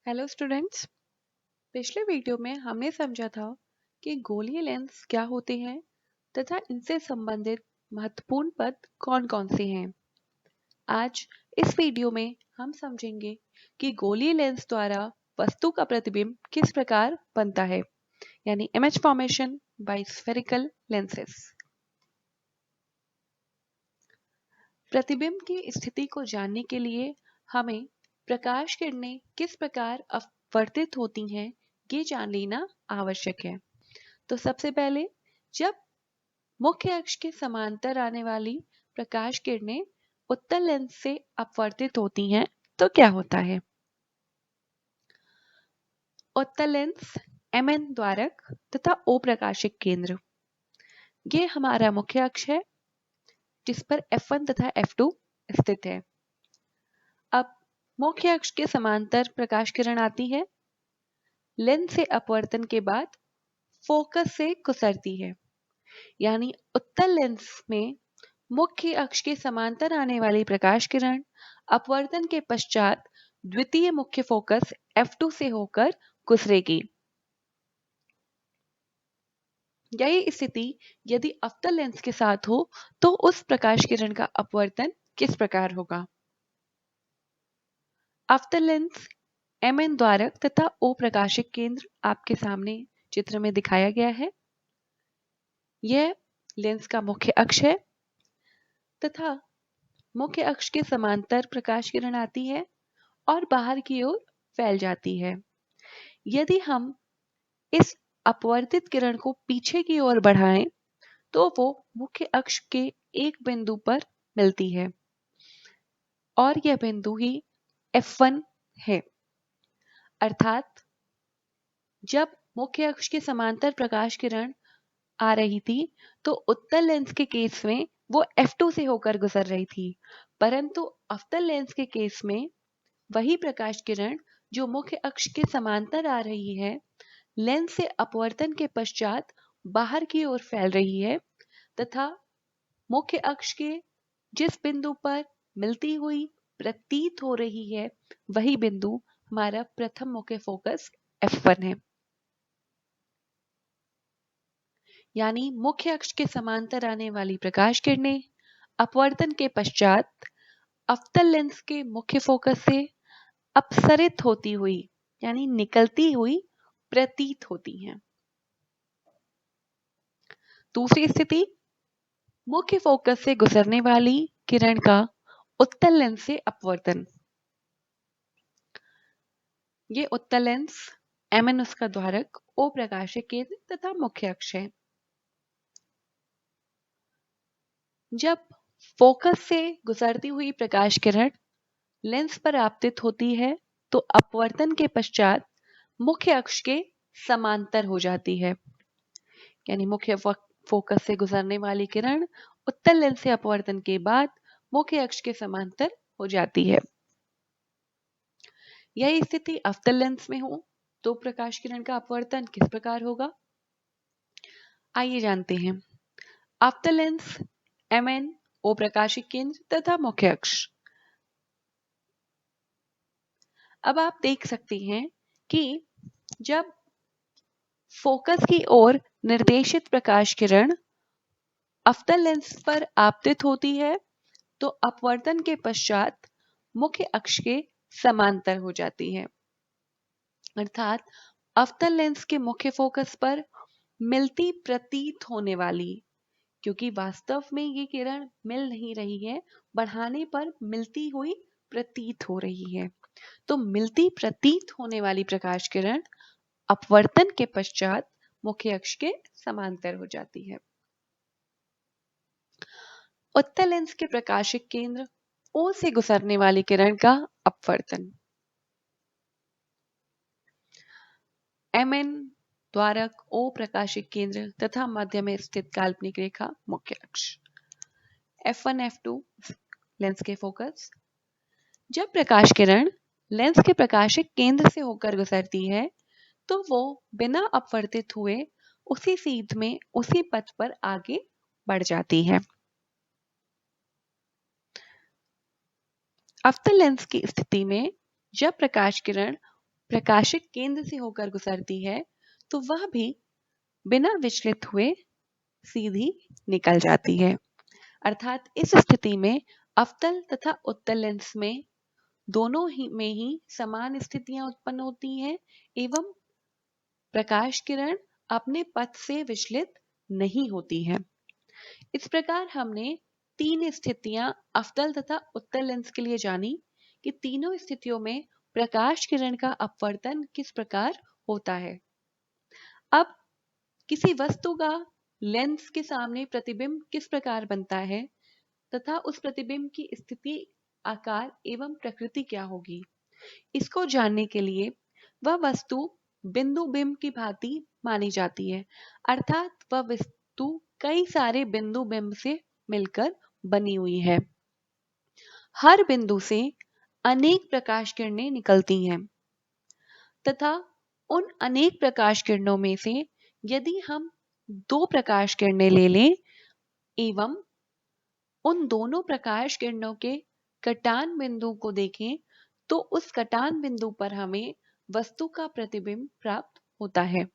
Hello students. पिछले video में हमने समझा था कि गोलीय लेंस क्या होते हैं तथा इनसे संबंधित महत्वपूर्ण पद कौन-कौन से हैं। आज इस वीडियो में हम समझेंगे कि गोलीय लेंस द्वारा वस्तु का प्रतिबिंब किस प्रकार बनता है, यानी image formation by spherical lenses. प्रतिबिंब की स्थिति को जानने के लिए हमें प्रकाश किरणें किस प्रकार अपवर्तित होती हैं ये जान लेना आवश्यक है। तो सबसे पहले जब मुख्य अक्ष के समांतर आने वाली प्रकाश किरणें उत्तल लेंस से अपवर्तित होती हैं तो क्या होता है। उत्तल लेंस Mn द्वारक तथा O प्रकाशिक केंद्र, ये हमारा मुख्य अक्ष है जिस पर F1 तथा F2 स्थित है। अब मुख्य अक्ष के समांतर प्रकाश किरण आती है, लेंस से अपवर्तन के बाद फोकस से गुजरती है, यानी उत्तल लेंस में मुख्य अक्ष के समांतर आने वाली प्रकाश किरण अपवर्तन के पश्चात द्वितीय मुख्य फोकस F2 से होकर गुजरेगी। यही स्थिति यदि अवतल लेंस के साथ हो तो उस प्रकाश किरण का अपवर्तन किस प्रकार होगा। अवतल लेंस Mn द्वारक तथा O प्रकाशिक केंद्र आपके सामने चित्र में दिखाया गया है। यह लेंस का मुख्य अक्ष है तथा मुख्य अक्ष के समांतर प्रकाश किरण आती है और बाहर की ओर फैल जाती है। यदि हम इस अपवर्तित किरण को पीछे की ओर बढ़ाएं तो वो मुख्य अक्ष के एक बिंदु पर मिलती है और यह बिंदु ही F1 है। अर्थात जब मुख्य अक्ष के समांतर प्रकाश किरण आ रही थी तो उत्तल लेंस के केस में वो F2 से होकर गुजर रही थी, परंतु अवतल लेंस के केस में वही प्रकाश किरण जो मुख्य अक्ष के समांतर आ रही है, लेंस से अपवर्तन के पश्चात बाहर की ओर फैल रही है तथा मुख्य अक्ष के जिस बिंदु पर मिलती हुई प्रतीत हो रही है वही बिंदु हमारा प्रथम मुख्य फोकस F1 है। यानी मुख्य अक्ष के समांतर आने वाली प्रकाश किरणें अपवर्तन के पश्चात अवतल लेंस के मुख्य फोकस से अपसरित होती हुई यानी निकलती हुई प्रतीत होती हैं। दूसरी स्थिति, मुख्य फोकस से गुजरने वाली किरण का उत्तल लेंस से अपवर्तन। ये उत्तल लेंस Mn उसका द्वारक, O प्रकाशिक केंद्र तथा मुख्य अक्ष है। जब फोकस से गुजरती हुई प्रकाश किरण लेंस पर आपतित होती है तो अपवर्तन के पश्चात मुख्य अक्ष के समांतर हो जाती है, यानी मुख्य फोकस से गुजरने वाली किरण उत्तल लेंस से अपवर्तन के बाद मुख्य अक्ष के समांतर हो जाती है। यही स्थिति अवतल लेंस में हो तो प्रकाश किरण का अपवर्तन किस प्रकार होगा, आइए जानते हैं। अवतल लेंस Mn, O प्रकाशिक केंद्र तथा मुख्य अक्ष। अब आप देख सकते हैं कि जब फोकस की ओर निर्देशित प्रकाश किरण अवतल लेंस पर आपतित होती है तो अपवर्तन के पश्चात मुख्य अक्ष के समांतर हो जाती है, अर्थात अवतल लेंस के मुख्य फोकस पर मिलती प्रतीत होने वाली, क्योंकि वास्तव में ये किरण मिल नहीं रही है, बढ़ाने पर मिलती हुई प्रतीत हो रही है, तो मिलती प्रतीत होने वाली प्रकाश किरण अपवर्तन के पश्चात मुख्य अक्ष के समांतर हो जाती है। उत्तल लेंस के प्रकाशिक केंद्र O से गुजरने वाली किरण का अपवर्तन। Mn द्वारक, O प्रकाशिक केंद्र तथा मध्य में स्थित काल्पनिक रेखा मुख्य अक्ष। F1, F2 लेंस के फोकस। जब प्रकाश किरण लेंस के प्रकाशिक केंद्र से होकर गुजरती है तो वो बिना अपवर्तित हुए उसी सीध में उसी पथ पर आगे बढ़ जाती है। अवतल लेंस की स्थिति में जब प्रकाश किरण प्रकाशिक केंद्र से होकर गुजरती है तो वह भी बिना विचलित हुए सीधी निकल जाती है। अर्थात इस स्थिति में अवतल तथा उत्तल लेंस में दोनों ही में ही समान स्थितियां उत्पन्न होती हैं एवं प्रकाश किरण अपने पथ से विचलित नहीं होती है। इस प्रकार हमने तीन स्थितियां अवतल तथा उत्तल लेंस के लिए जानी कि तीनों स्थितियों में प्रकाश किरण का अपवर्तन किस प्रकार होता है। अब किसी वस्तु का लेंस के सामने प्रतिबिंब किस प्रकार बनता है तथा उस प्रतिबिंब की स्थिति, आकार एवं प्रकृति क्या होगी, इसको जानने के लिए वह वस्तु बिंदु बिंब की भांति मानी जाती है। अर्थात वह वस्तु कई सारे बिंदु बिंब से मिलकर बनी हुई है। हर बिंदु से अनेक प्रकाश किरणें निकलती हैं तथा उन अनेक प्रकाश किरणों में से यदि हम दो प्रकाश किरणें ले लें एवं उन दोनों प्रकाश किरणों के कटान बिंदु को देखें तो उस कटान बिंदु पर हमें वस्तु का प्रतिबिंब प्राप्त होता है।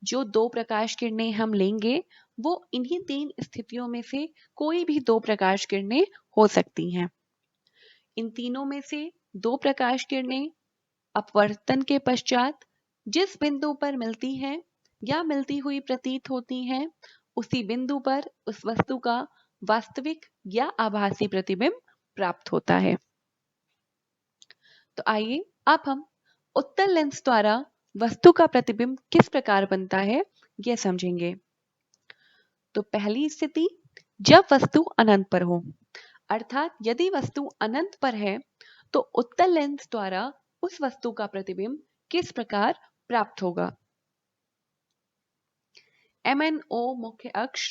जो दो प्रकाश किरणें हम लेंगे वो इन्हीं तीन स्थितियों में से कोई भी दो प्रकाश किरणें हो सकती हैं। इन तीनों में से दो प्रकाश किरणें अपवर्तन के पश्चात जिस बिंदु पर मिलती हैं या मिलती हुई प्रतीत होती हैं उसी बिंदु पर उस वस्तु का वास्तविक या आभासी प्रतिबिंब प्राप्त होता है। तो आइए अब हम उत्तल लेंस द्वारा वस्तु का प्रतिबिंब किस प्रकार बनता है यह समझेंगे। तो पहली स्थिति, जब वस्तु अनंत पर हो, अर्थात यदि वस्तु अनंत पर है तो उत्तल लेंस द्वारा उस वस्तु का प्रतिबिंब किस प्रकार प्राप्त होगा। MNO मुख्य अक्ष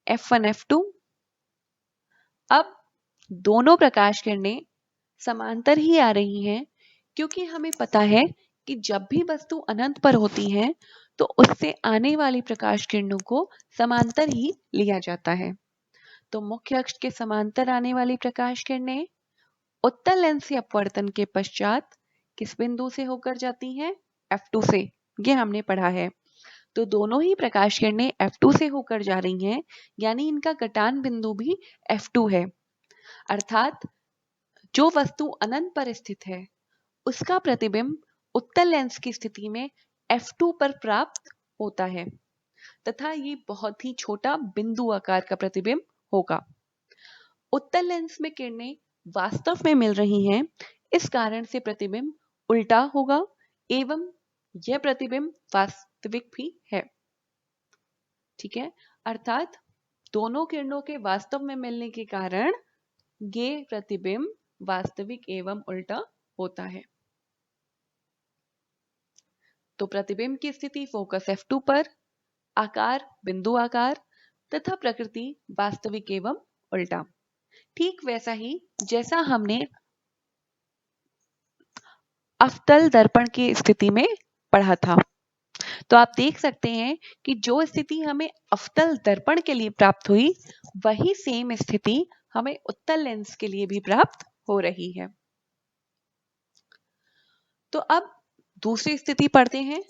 F1 F2। अब दोनों प्रकाश किरणें समांतर ही आ रही हैं क्योंकि हमें पता है कि जब भी वस्तु अनंत पर होती है तो उससे आने वाली प्रकाश किरणों को समांतर ही लिया जाता है। तो मुख्य अक्ष के समांतर आने वाली प्रकाश किरणें उत्तल लेंस से अपवर्तन के पश्चात किस बिंदु से होकर जाती हैं, F2 से। ये हमने पढ़ा है। तो दोनों ही प्रकाश किरणें F2 से होकर जा रही हैं, यानी इनका कटान बिंदु भी F2 है। अर्थात जो वस्तु अनंत पर स्थित है उसका प्रतिबिंब उत्तल लेंस की स्थिति में F2 पर प्राप्त होता है तथा ये बहुत ही छोटा बिंदु आकार का प्रतिबिंब होगा। उत्तल लेंस में किरणें वास्तव में मिल रही हैं, इस कारण से प्रतिबिंब उल्टा होगा एवं यह प्रतिबिंब वास्तविक भी है। ठीक है, अर्थात दोनों किरणों के वास्तव में मिलने के कारण ये प्रतिबिंब वास्तविक एवं उल्टा होता है। तो प्रतिबिंब की स्थिति फोकस F2 पर, आकार बिंदु आकार तथा प्रकृति वास्तविक एवं उल्टा। ठीक वैसा ही जैसा हमने अवतल दर्पण की स्थिति में पढ़ा था। तो आप देख सकते हैं कि जो स्थिति हमें अवतल दर्पण के लिए प्राप्त हुई वही सेम स्थिति हमें उत्तल लेंस के लिए भी प्राप्त हो रही है। तो अब दूसरी स्थिति पढ़ते हैं,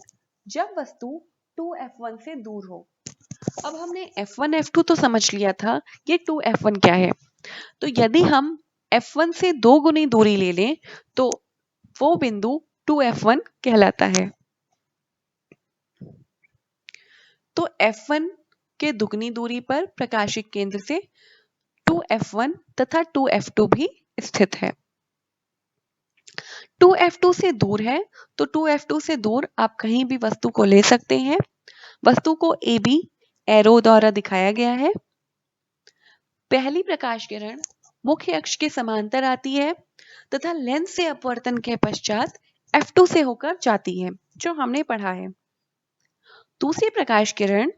जब वस्तु 2F1 से दूर हो। अब हमने F1 F2 तो समझ लिया था, ये 2F1 क्या है। तो यदि हम F1 से 2 गुनी दूरी ले लें तो वो बिंदु 2F1 कहलाता है। तो F1 के दुगनी दूरी पर प्रकाशिक केंद्र से 2F1 तथा 2F2 भी स्थित है। 2F2 से दूर है तो 2F2 से दूर आप कहीं भी वस्तु को ले सकते हैं। वस्तु को AB एरो द्वारा दिखाया गया है। पहली प्रकाश किरण मुख्य अक्ष के समांतर आती है तथा लेंस से अपवर्तन के पश्चात F2 से होकर जाती है, जो हमने पढ़ा है। दूसरी प्रकाश किरण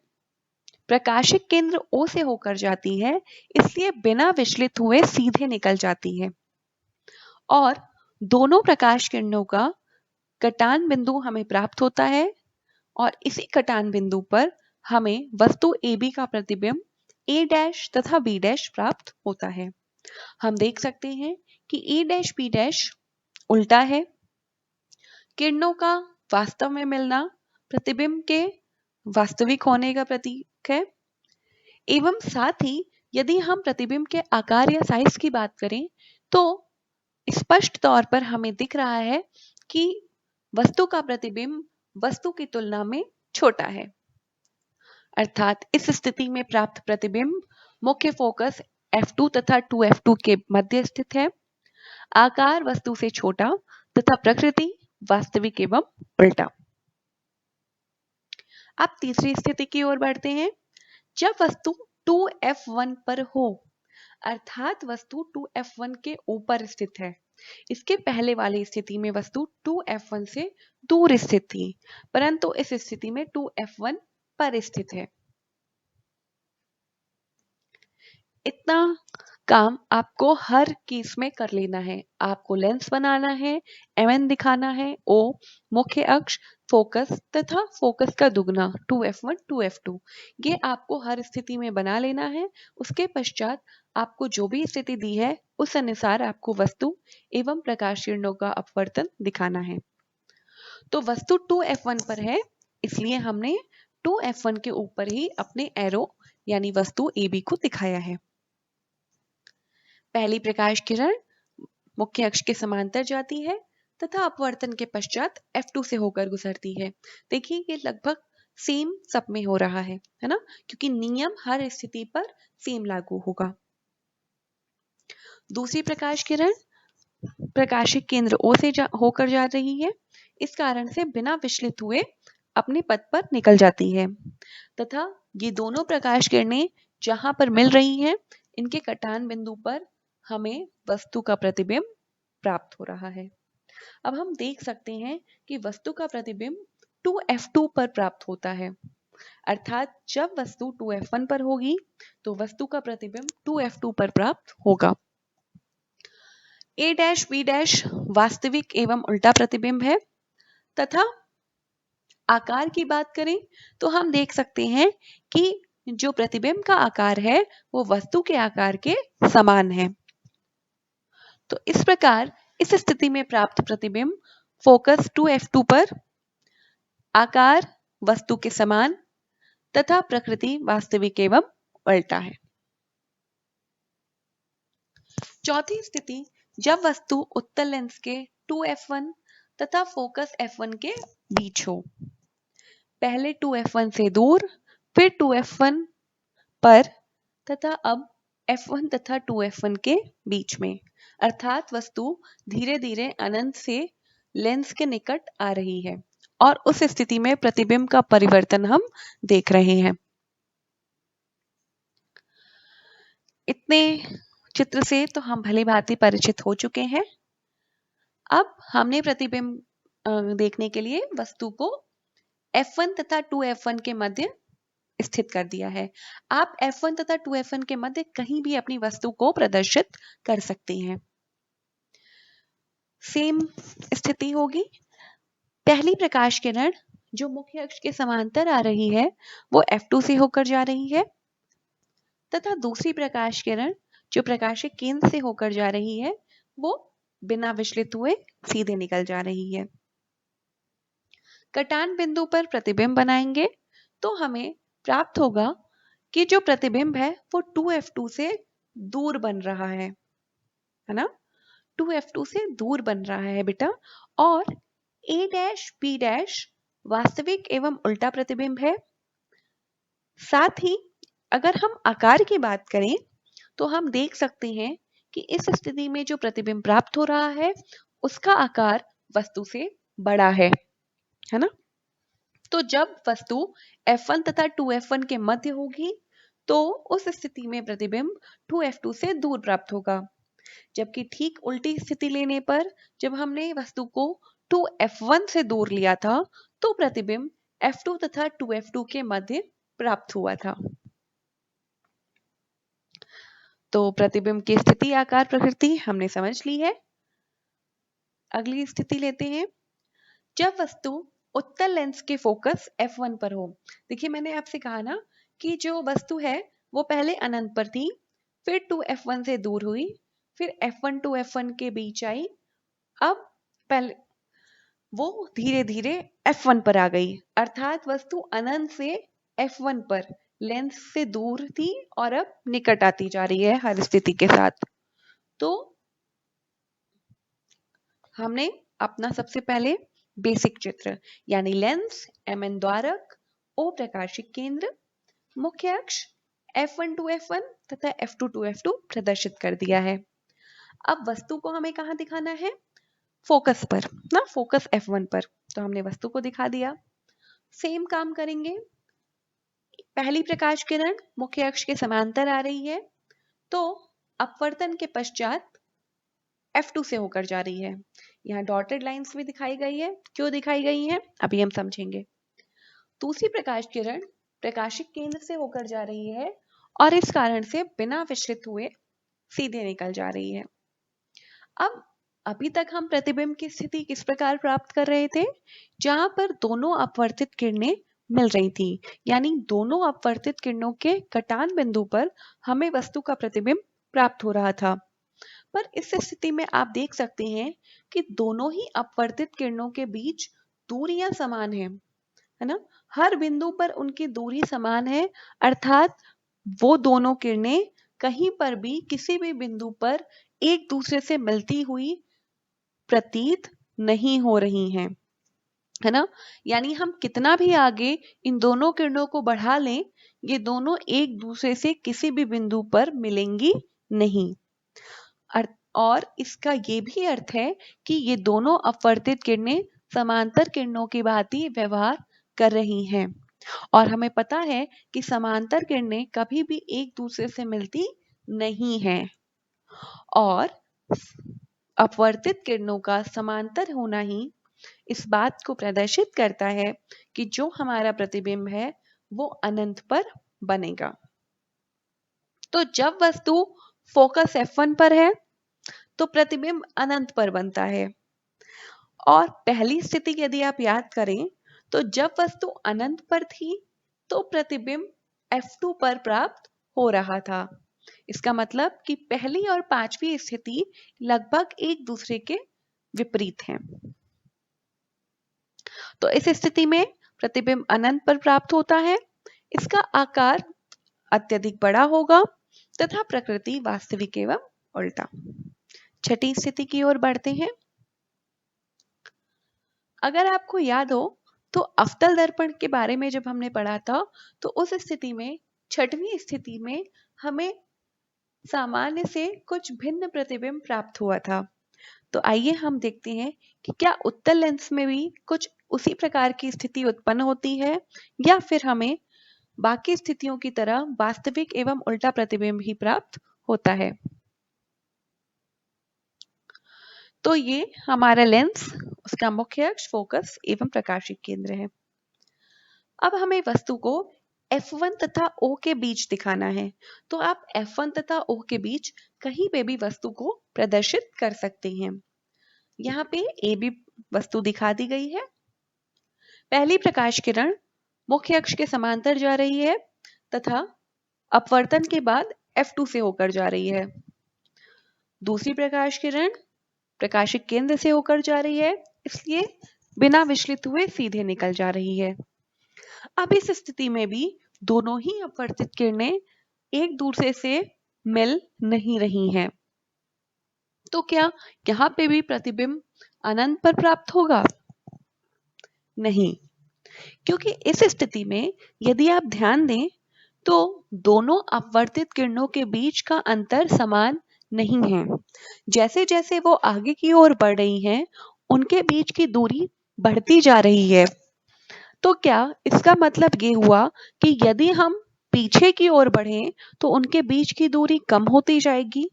प्रकाशिक केंद्र O से होकर जाती है, इसलिए बिना विचलित हुए सीधे निकल जाती है और दोनों प्रकाश किरणों का कटान बिंदु हमें प्राप्त होता है और इसी कटान बिंदु पर हमें वस्तु AB का प्रतिबिंब A' तथा B' प्राप्त होता है। हम देख सकते हैं कि A' B' उल्टा है किरणों का वास्तव में मिलना प्रतिबिंब के वास्तविक होने का प्रतीक है। एवं साथ ही यदि हम प्रतिबिंब के आकार या साइज की बात करें तो स्पष्ट तौर पर हमें दिख रहा है कि वस्तु का प्रतिबिंब वस्तु की तुलना में छोटा है। अर्थात इस स्थिति में प्राप्त प्रतिबिंब मुख्य फोकस F2 तथा 2F2 के मध्य स्थित है। आकार वस्तु से छोटा तथा प्रकृति वास्तविक एवं उल्टा। अब तीसरी स्थिति की ओर बढ़ते हैं। जब वस्तु 2F1 पर हो, अर्थात वस्तु 2F1 के ऊपर स्थित है। इसके पहले वाली स्थिति में वस्तु 2F1 से दूर स्थित थी, परंतु इस स्थिति में 2F1 पर स्थित है। इतना काम आपको हर केस में कर लेना है। आपको लेंस बनाना है, mn दिखाना है, O मुख्य अक्ष, फोकस तथा फोकस का दुगना 2F1 2F2 ये आपको हर स्थिति में बना लेना है। उसके पश्चात आपको जो भी स्थिति दी है उस अनुसार आपको वस्तु एवं प्रकाश किरणों का अपवर्तन दिखाना है। तो वस्तु 2F1 पर है, इसलिए हमने 2F1 के ऊपर ही अपने एरो यानी वस्तु AB को दिखाया है। पहली प्रकाश किरण मुख्य अक्ष के समांतर जाती है तथा अपवर्तन के पश्चात F2 से होकर गुजरती है। देखिए ये लगभग सेम सब में हो रहा है ना, क्योंकि नियम हर स्थिति पर सेम लागू होगा। दूसरी प्रकाश किरण प्रकाशिक केंद्र O से होकर जा रही है, इस कारण से बिना विचलित हुए अपने पथ पर निकल जाती है तथा ये दोनों प्रकाश किरणें जहां पर मिल रही हैं, इनके कटान बिंदु पर हमें वस्तु का प्रतिबिंब प्राप्त हो रहा है। अब हम देख सकते हैं कि वस्तु का प्रतिबिंब 2F2 पर प्राप्त होता है, अर्थात जब वस्तु 2F1 पर होगी तो वस्तु का प्रतिबिंब 2F2 पर प्राप्त होगा। A', B' वास्तविक एवं उल्टा प्रतिबिंब है तथा आकार की बात करें तो हम देख सकते हैं कि जो प्रतिबिंब का आकार है वो वस्तु के आकार के समान है। तो इस प्रकार इस स्थिति में प्राप्त प्रतिबिंब फोकस 2F2 पर, आकार वस्तु के समान तथा प्रकृति वास्तविक एवं उल्टा है। चौथी स्थिति जब वस्तु उत्तल लेंस के 2F1 तथा फोकस F1 के बीच हो। पहले 2F1 से दूर, फिर 2F1 पर तथा अब F1 तथा 2F1 के बीच में, अर्थात वस्तु धीरे धीरे अनंत से लेंस के निकट आ रही है और उस स्थिति में प्रतिबिंब का परिवर्तन हम देख रहे हैं। इतने चित्र से तो हम भली भांति परिचित हो चुके हैं। अब हमने प्रतिबिंब देखने के लिए वस्तु को F1 तथा 2F1 के मध्य स्थित कर दिया है। आप F1 तथा 2F1 के मध्य कहीं भी अपनी वस्तु को प्रदर्शित कर सकते हैं। सेम स्थिति होगी। पहली प्रकाश किरण जो मुख्य अक्ष के समांतर आ रही है वो F2 से होकर जा रही है तथा दूसरी प्रकाश किरण जो प्रकाशिक केंद्र से होकर जा रही है वो बिना विचलित हुए सीधे निकल जा रही है। कटान बिंदु पर प्रतिबिंब बनाएंगे तो हमें प्राप्त होगा कि जो प्रतिबिंब है वो 2F2 से दूर बन रहा है ना, 2F2 से दूर बन रहा है बेटा। और A' B' वास्तविक एवं उल्टा प्रतिबिंब है। साथ ही अगर हम आकार की बात करें तो हम देख सकते हैं कि इस स्थिति में जो प्रतिबिंब प्राप्त हो रहा है उसका आकार वस्तु से बड़ा है ना। तो जब वस्तु F1 तथा 2F1 के मध्य होगी तो उस स्थिति में प्रतिबिंब 2F2 से दूर प्राप्त होगा, जबकि ठीक उल्टी स्थिति लेने पर जब हमने वस्तु को 2F1 से दूर लिया था तो प्रतिबिंब F2 तथा 2F2 के मध्य प्राप्त हुआ था। तो प्रतिबिंब की स्थिति, आकार, प्रकृति हमने समझ ली है। अगली स्थिति लेते हैं। जब वस्तु उत्तल लेंस के फोकस F1 पर हो। देखिए मैंने आपसे कहा ना कि जो वस्तु है वो पहले अनंत पर थी, फिर 2F1 से दूर हुई, फिर F1 2F1 के बीच आई। अब पहले वो धीरे धीरे F1 पर आ गई, अर्थात वस्तु अनंत से F1 पर लेंस से दूर थी और अब निकट आती जा रही है हर स्थिति के साथ। तो हमने अपना सबसे पहले बेसिक चित्र यानी लेंस, Mn द्वारक, O प्रकाशिक केंद्र, मुख्य अक्ष F1 to F1 तथा F2 to F2 प्रदर्शित कर दिया है। अब वस्तु को हमें कहाँ दिखाना है? फोकस पर ना, फोकस F1 पर। तो हमने वस्तु को दिखा दिया। सेम काम करेंगे। पहली प्रकाश किरण मुख्य अक्ष के समांतर आ रही है, तो अपवर्तन के पश्चात F2 से होकर जा रही है। यहाँ डॉटेड लाइंस भी दिखाई गई है। क्यों दिखाई गई है अभी हम समझेंगे। दूसरी प्रकाश किरण प्रकाशिक केंद्र से होकर जा रही है और इस कारण से बिना विचलित हुए सीधे निकल जा रही है। अब अभी तक हम प्रतिबिंब की स्थिति किस प्रकार प्राप्त कर रहे थे? जहां पर दोनों अपवर्तित किरणें मिल रही थी, यानी दोनों अपवर्तित किरणों के कटान बिंदु पर हमें वस्तु का प्रतिबिंब प्राप्त हो रहा था। पर इस स्थिति में आप देख सकते हैं कि दोनों ही अपवर्तित किरणों के बीच दूरियां समान है ना? हर बिंदु पर उनकी दूरी समान है, अर्थात वो दोनों किरणें कहीं पर भी किसी भी बिंदु पर एक दूसरे से मिलती हुई प्रतीत नहीं हो रही हैं, है ना? यानी हम कितना भी आगे इन दोनों किरणों को बढ़ा लें, ये दोनों एक दूसरे से किसी भी बिंदु पर मिलेंगी नहीं। और इसका ये भी अर्थ है कि ये दोनों अपवर्तित किरणें समांतर किरणों की भांति व्यवहार कर रही हैं, और हमें पता है कि समांतर किरणें कभी भी एक दूसरे से मिलती नहीं हैं। और अपवर्तित किरणों का समांतर होना ही इस बात को प्रदर्शित करता है कि जो हमारा प्रतिबिंब है वो अनंत पर बनेगा। तो जब वस्तु फोकस F1 पर है तो प्रतिबिंब अनंत पर बनता है। और पहली स्थिति यदि आप याद करें तो जब वस्तु अनंत पर थी तो प्रतिबिंब F2 पर प्राप्त हो रहा था। इसका मतलब कि पहली और पांचवी स्थिति लगभग एक दूसरे के विपरीत हैं। तो इस स्थिति में प्रतिबिंब अनंत पर प्राप्त होता है, इसका आकार अत्यधिक बड़ा होगा तथा प्रकृति वास्तविक एवं उल्टा। छठी स्थिति की ओर बढ़ते हैं। अगर आपको याद हो तो अवतल दर्पण के बारे में जब हमने पढ़ा था तो उस स्थिति में छठवीं स्थिति में हमें सामान्य से कुछ भिन्न प्रतिबिंब प्राप्त हुआ था। तो आइए हम देखते हैं कि क्या उत्तल लेंस में भी कुछ उसी प्रकार की स्थिति उत्पन्न होती है या फिर हमें बाकी स्थितियों की तरह वास्तविक एवं उल्टा प्रतिबिंब ही प्राप्त होता है। तो ये हमारा लेंस, उसका मुख्य अक्ष, फोकस एवं प्रकाशिक केंद्र है। अब हमें वस्तु को F1 तथा O के बीच दिखाना है, तो आप F1 तथा O के बीच कहीं पे भी वस्तु को प्रदर्शित कर सकते हैं। यहाँ पे A भी वस्तु दिखा दी गई है। पहली प्रकाश किरण मुख्य अक्ष के समांतर जा रही है तथा अपवर्तन के बाद F2 से होकर जा रही है। दूसरी प्रकाश किरण प्रकाशिक केंद्र से होकर जा रही है, इसलिए बिना विचलित हुए सीधे निकल जा रही है। अब इस स्थिति में भी दोनों ही अपवर्तित किरणें एक दूसरे से मिल नहीं रही हैं। तो क्या यहाँ पे भी प्रतिबिंब अनंत पर प्राप्त होगा? नहीं, क्योंकि इस स्थिति में यदि आप ध्यान दें तो दोनों अपवर्तित किरणों के बीच का अंतर समान नहीं है। जैसे जैसे वो आगे की ओर बढ़ रही हैं, उनके बीच की दूरी बढ़ती जा रही है। तो क्या इसका मतलब ये हुआ कि यदि हम पीछे की ओर बढ़ें तो उनके बीच की दूरी कम होती जाएगी,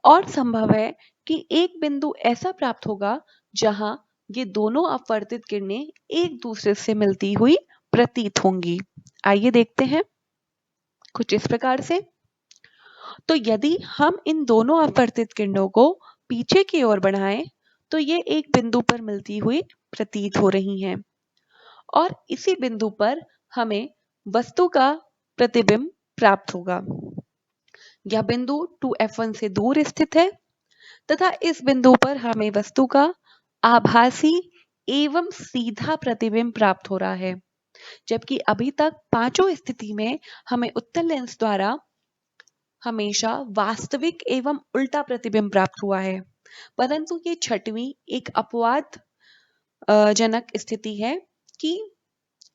और संभव है कि एक बिंदु ऐसा प्राप्त होगा जहां ये दोनों अपवर्तित किरणें एक दूसरे से मिलती हुई प्रतीत होंगी। आइए देखते हैं कुछ इस प्रकार से। तो यदि हम इन दोनों अपवर्तित किरणों को पीछे की ओर बढ़ाएं तो ये एक बिंदु पर मिलती हुई प्रतीत हो रही हैं, और इसी बिंदु पर हमें वस्तु का प्रतिबिंब प्राप्त होगा। यह बिंदु 2F1 से दूर स्थित है तथा इस बिंदु पर हमें वस्तु का आभासी एवं सीधा प्रतिबिंब प्राप्त हो रहा है, जबकि अभी तक पांचों स्थिति में हमें उत्तल लेंस द्वारा हमेशा वास्तविक एवं उल्टा प्रतिबिंब प्राप्त हुआ है। परंतु ये छठवीं एक अपवाद जनक स्थिति है कि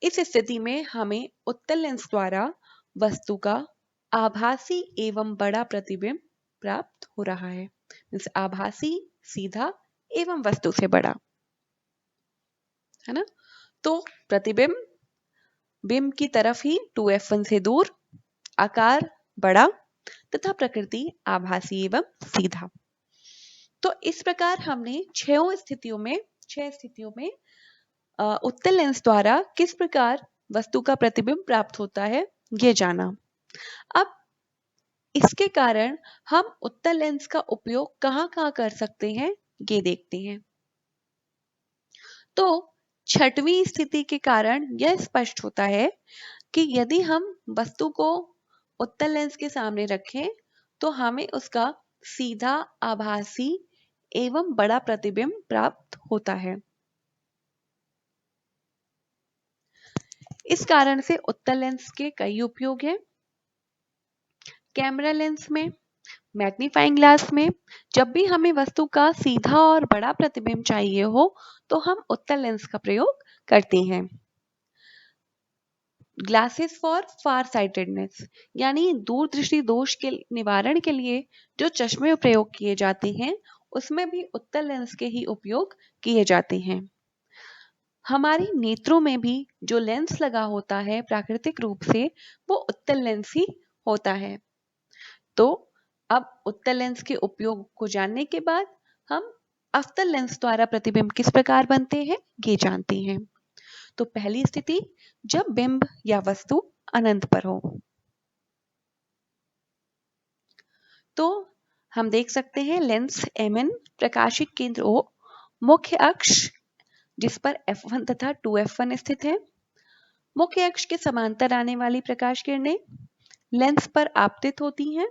इस स्थिति में हमें उत्तल लेंस द्वारा वस्तु का आभासी एवं बड़ा प्रतिबिंब प्राप्त हो रहा है। आभासी, सीधा एवं वस्तु से बड़ा, है ना। तो प्रतिबिंब बिंब की तरफ ही 2f1 से दूर, आकार बड़ा तथा प्रकृति आभासी एवं सीधा। तो इस प्रकार हमने छह स्थितियों में उत्तल लेंस द्वारा किस प्रकार वस्तु का प्रतिबिंब प्राप्त होता है ये जाना। अब इसके कारण हम उत्तल लेंस का उपयोग कहाँ कर सकते हैं ये देखते हैं। तो छठवीं स्थिति के कारण यह स्पष्ट होता है कि यदि हम वस्तु को उत्तल लेंस के सामने रखें तो हमें उसका सीधा, आभासी एवं बड़ा प्रतिबिंब प्राप्त होता है। इस कारण से उत्तल लेंस के कई उपयोग हैं। कैमरा लेंस में, मैग्नीफाइंग ग्लास में जब भी हमें वस्तु का सीधा और बड़ा प्रतिबिंब चाहिए हो तो हम उत्तल लेंस का प्रयोग करते हैं। ग्लासेस फॉर फार साइटेडनेस, यानी दूरदृष्टि दोष के निवारण के लिए जो चश्मे प्रयोग किए जाते हैं उसमें भी उत्तल लेंस के ही उपयोग किए जाते हैं। हमारे नेत्रों में भी जो लेंस लगा होता है प्राकृतिक रूप से वो उत्तल लेंस ही होता है। तो अब उत्तल लेंस के उपयोग को जानने के बाद हम अवतल लेंस द्वारा प्रतिबिंब किस प्रकार बनते हैं ये जानते हैं। तो पहली स्थिति, जब बिंब या वस्तु अनंत पर हो। तो हम देख सकते हैं लेंस Mn, प्रकाशिक केंद्र O, मुख्य अक्ष जिस पर F1 तथा 2f1 स्थित है। मुख्य अक्ष के समांतर आने वाली प्रकाश किरणें लेंस पर आपतित होती हैं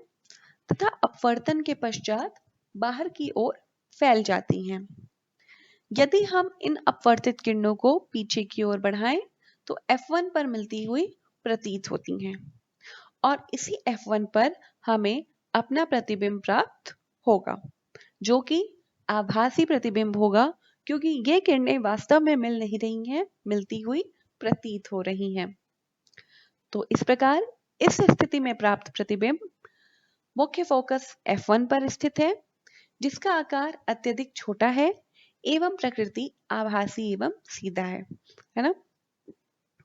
तथा अपवर्तन के पश्चात बाहर की ओर फैल जाती हैं। यदि हम इन अपवर्तित किरणों को पीछे की ओर बढ़ाएं तो F1 पर मिलती हुई प्रतीत होती हैं और इसी F1 पर हमें अपना प्रतिबिंब प्राप्त होगा जो कि आभासी प्रतिबिंब होगा, क्योंकि ये किरणें वास्तव में मिल नहीं रही हैं, मिलती हुई प्रतीत हो रही हैं। तो इस प्रकार इस स्थिति में प्राप्त प्रतिबिंब मुख्य फोकस F1 पर स्थित है जिसका आकार अत्यधिक छोटा है एवं प्रकृति आभासी एवं सीधा है ना।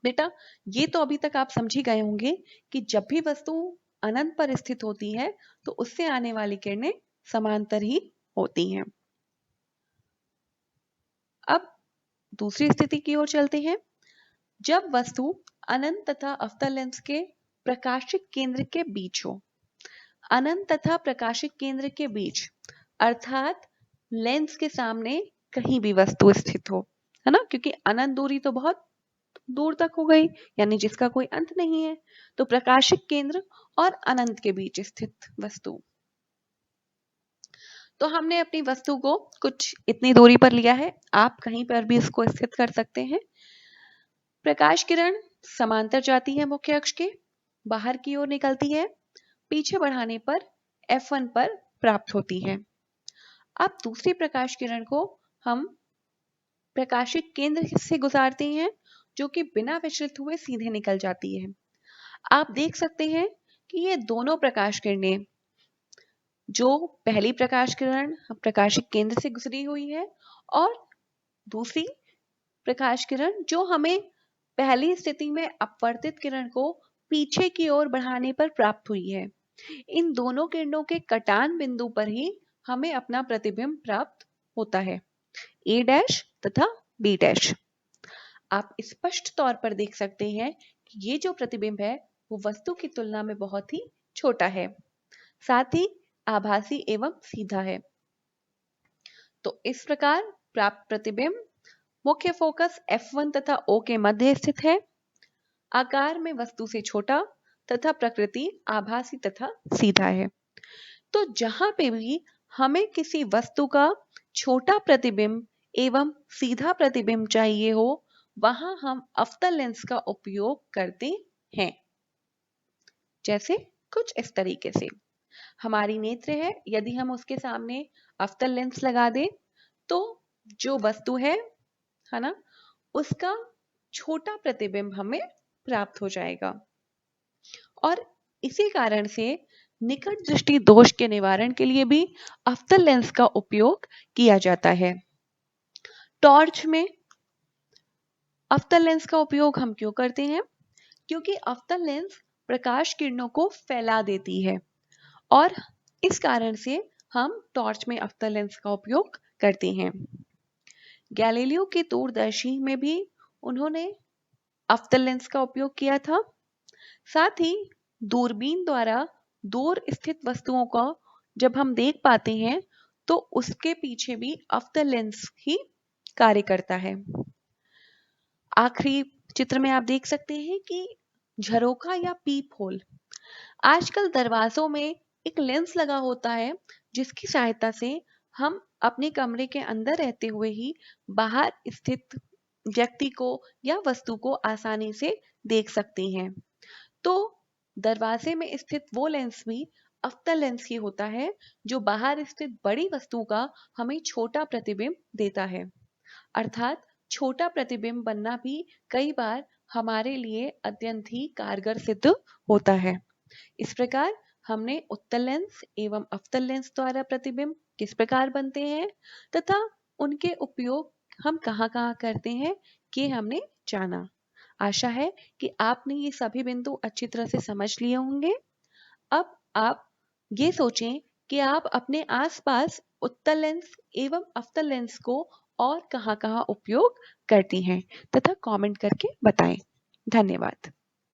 बेटा ये तो अभी तक आप समझ ही गए होंगे कि जब भी वस्तु अनंत पर स्थित होती है तो उससे आने वाली किरणें समांतर ही होती हैं। अब दूसरी स्थिति की ओर चलते हैं। जब वस्तु अनंत तथा अवतल लेंस के प्रकाशिक केंद्र के बीच हो। अनंत तथा प्रकाशिक केंद्र के बीच अर्थात लेंस के सामने कहीं भी वस्तु स्थित हो, है ना, क्योंकि अनंत दूरी तो बहुत दूर तक हो गई, यानी जिसका कोई अंत नहीं है। तो प्रकाशिक केंद्र और अनंत के बीच स्थित वस्तु। तो हमने अपनी वस्तु को कुछ इतनी दूरी पर लिया है, आप कहीं पर भी इसको स्थित कर सकते हैं। प्रकाश किरण समांतर जाती है मुख्य अक्ष के, बाहर की ओर निकलती है, पीछे बढ़ाने पर F1 पर प्राप्त होती है। अब दूसरी प्रकाश किरण को हम प्रकाशिक केंद्र से गुजारते हैं जो कि बिना विचलित हुए सीधे निकल जाती है। आप देख सकते हैं कि ये दोनों प्रकाश किरणें, जो पहली प्रकाश किरण प्रकाशिक केंद्र से गुजरी हुई है और दूसरी प्रकाश किरण जो हमें पहली स्थिति में अपवर्तित किरण को पीछे की ओर बढ़ाने पर प्राप्त हुई है, इन दोनों किरणों के कटान बिंदु पर ही हमें अपना प्रतिबिंब प्राप्त होता है, A डैश तथा B डैश। आप स्पष्ट तौर पर देख सकते हैं कि ये जो प्रतिबिंब है वो वस्तु की तुलना में बहुत ही छोटा है, साथ ही आभासी एवं सीधा है। तो इस प्रकार प्राप्त प्रतिबिंब मुख्य फोकस F1 तथा O के मध्य स्थित है, आकार में वस्तु से छोटा तथा प्रकृति आभासी तथा सीधा है। तो जहां पे भी हमें किसी वस्तु का छोटा प्रतिबिंब एवं सीधा प्रतिबिंब चाहिए हो, वहां हम अवतल लेंस का उपयोग करते हैं। जैसे कुछ इस तरीके से हमारी नेत्र है, यदि हम उसके सामने अवतल लेंस लगा दें तो जो वस्तु है ना, उसका छोटा प्रतिबिंब हमें प्राप्त हो जाएगा। और इसी कारण से निकट दृष्टि दोष के निवारण के लिए भी अवतल लेंस का उपयोग किया जाता है। टॉर्च में अवतल लेंस का उपयोग हम क्यों करते हैं? क्योंकि अवतल लेंस प्रकाश किरणों को फैला देती है और इस कारण से हम टॉर्च में अवतल लेंस का उपयोग करते हैं। गैलीलियो के दूरदर्शी में भी उन्होंने अवतल लेंस का उपयोग किया था। साथ ही दूरबीन द्वारा दूर स्थित वस्तुओं को जब हम देख पाते हैं तो उसके पीछे भी अवतल लेंस ही कार्य करता है। आखिरी चित्र में आप देख सकते हैं कि झरोखा या पीप होल, आजकल दरवाजों में एक लेंस लगा होता है जिसकी सहायता से हम अपने कमरे के अंदर रहते हुए ही बाहर स्थित व्यक्ति को या वस्तु को आसानी से देख सकते हैं। तो दरवाजे में स्थित वो लेंस भी अवतल लेंस ही होता है जो बाहर स्थित बड़ी वस्तु का हमें छोटा प्रतिबिंब देता है। अर्थात छोटा प्रतिबिंब बनना भी कई बार हमारे लिए अत्यंत ही कारगर सिद्ध होता है। इस प्रकार हमने उत्तल लेंस एवं अवतल लेंस द्वारा प्रतिबिंब किस प्रकार बनते हैं तथा उनके उपयोग हम कहाँ-कहाँ करते हैं कि हमने जाना। आशा है कि आपने ये सभी बिंदु अच्छी तरह से समझ लिए होंगे। अब आप ये सोचें कि आप अपने आसपास उत्तल लेंस एवं अवतल लेंस को और कहाँ-कहाँ उपयोग करती हैं तथा कमेंट करके बताएं। धन्यवाद।